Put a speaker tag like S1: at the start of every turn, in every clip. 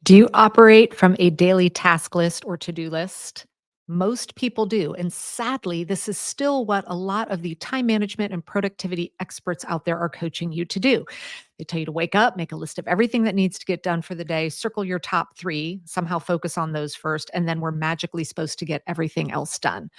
S1: Do you operate from a daily task list or to-do list? Most people do. And sadly, this is still what a lot of the time management and productivity experts out there are coaching you to do. They tell you to wake up, make a list of everything that needs to get done for the day, circle your top three, somehow focus on those first, and then we're magically supposed to get everything else done.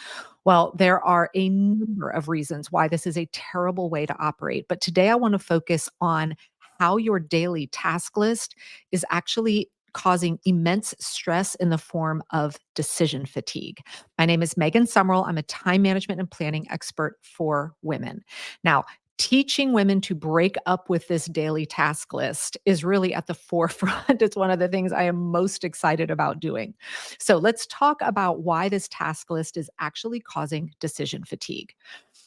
S1: Well, there are a number of reasons why this is a terrible way to operate. But today I want to focus on how your daily task list is actually causing immense stress in the form of decision fatigue. My name is Megan Sumrell. I'm a time management and planning expert for women. Now, teaching women to break up with this daily task list is really at the forefront. It's one of the things I am most excited about doing. So, let's talk about why this task list is actually causing decision fatigue.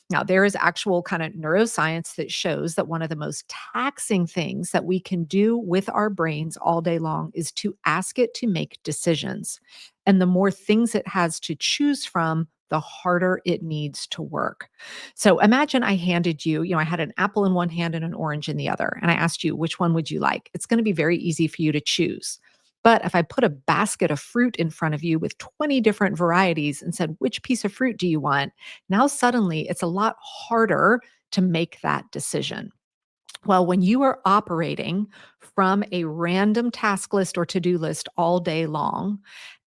S1: Now, there is actual kind of neuroscience that shows that one of the most taxing things that we can do with our brains all day long is to ask it to make decisions. And the more things it has to choose from, the harder it needs to work. So imagine I handed you, I had an apple in one hand and an orange in the other, and I asked you, which one would you like? It's going to be very easy for you to choose. But if I put a basket of fruit in front of you with 20 different varieties and said, which piece of fruit do you want? Now, suddenly, it's a lot harder to make that decision. Well, when you are operating from a random task list or to do list all day long,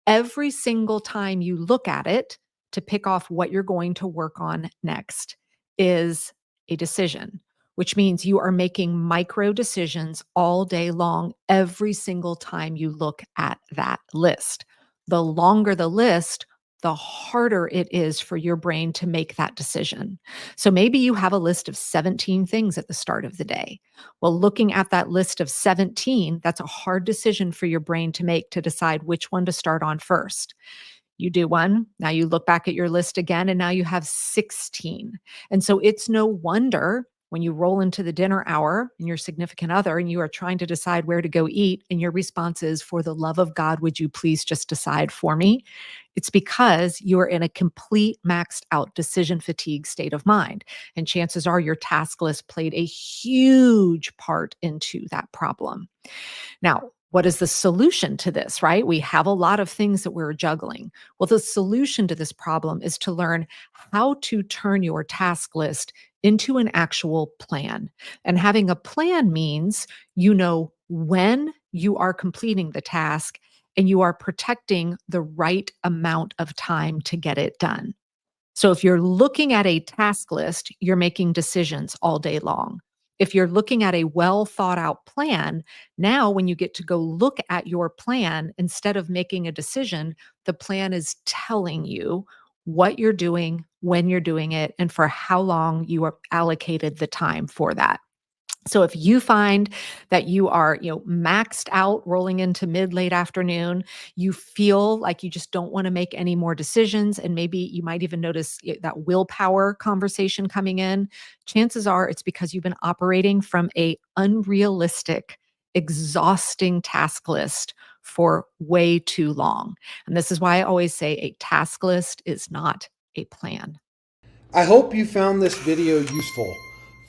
S1: every single time you look at it to pick off what you're going to work on next is a decision, which means you are making micro decisions all day long, every single time you look at that list. The longer the list, the harder it is for your brain to make that decision. So maybe you have a list of 17 things at the start of the day. Well, looking at that list of 17, that's a hard decision for your brain to make to decide which one to start on first. You do one, now you look back at your list again, and now you have 16. And so it's no wonder when you roll into the dinner hour and your significant other and you are trying to decide where to go eat, and your response is, for the love of God, would you please just decide for me? It's because you are in a complete maxed out decision fatigue state of mind. And chances are your task list played a huge part into that problem. Now, what is the solution to this, right? We have a lot of things that we're juggling. Well, the solution to this problem is to learn how to turn your task list into an actual plan. And having a plan means you know when you are completing the task and you are protecting the right amount of time to get it done. So if you're looking at a task list, you're making decisions all day long. If you're looking at a well thought out plan, now when you get to go look at your plan, instead of making a decision, the plan is telling you what you're doing, when you're doing it, and for how long you are allocated the time for that. So if you find that you are, maxed out rolling into mid late afternoon, you feel like you just don't want to make any more decisions, and maybe you might even notice that willpower conversation coming in, chances are it's because you've been operating from a unrealistic, exhausting task list for way too long. And this is why I always say a task list is not a plan.
S2: I hope you found this video useful.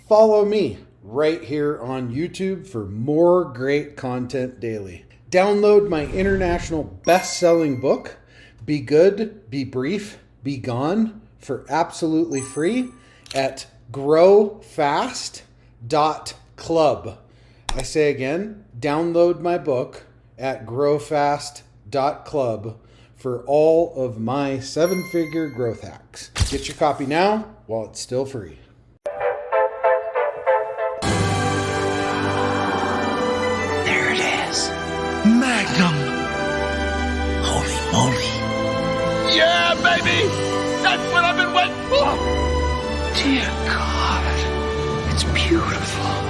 S2: Follow me right here on YouTube for more great content daily. Download my international best-selling book, Be Good, Be Brief, Be Gone, for absolutely free at growfast.club. I say again, download my book at growfast.club for all of my 7-figure growth hacks. Get your copy now while it's still free.
S3: There it is. Magnum. Holy moly.
S4: Yeah, baby! That's what I've been waiting for!
S3: Dear God. It's beautiful.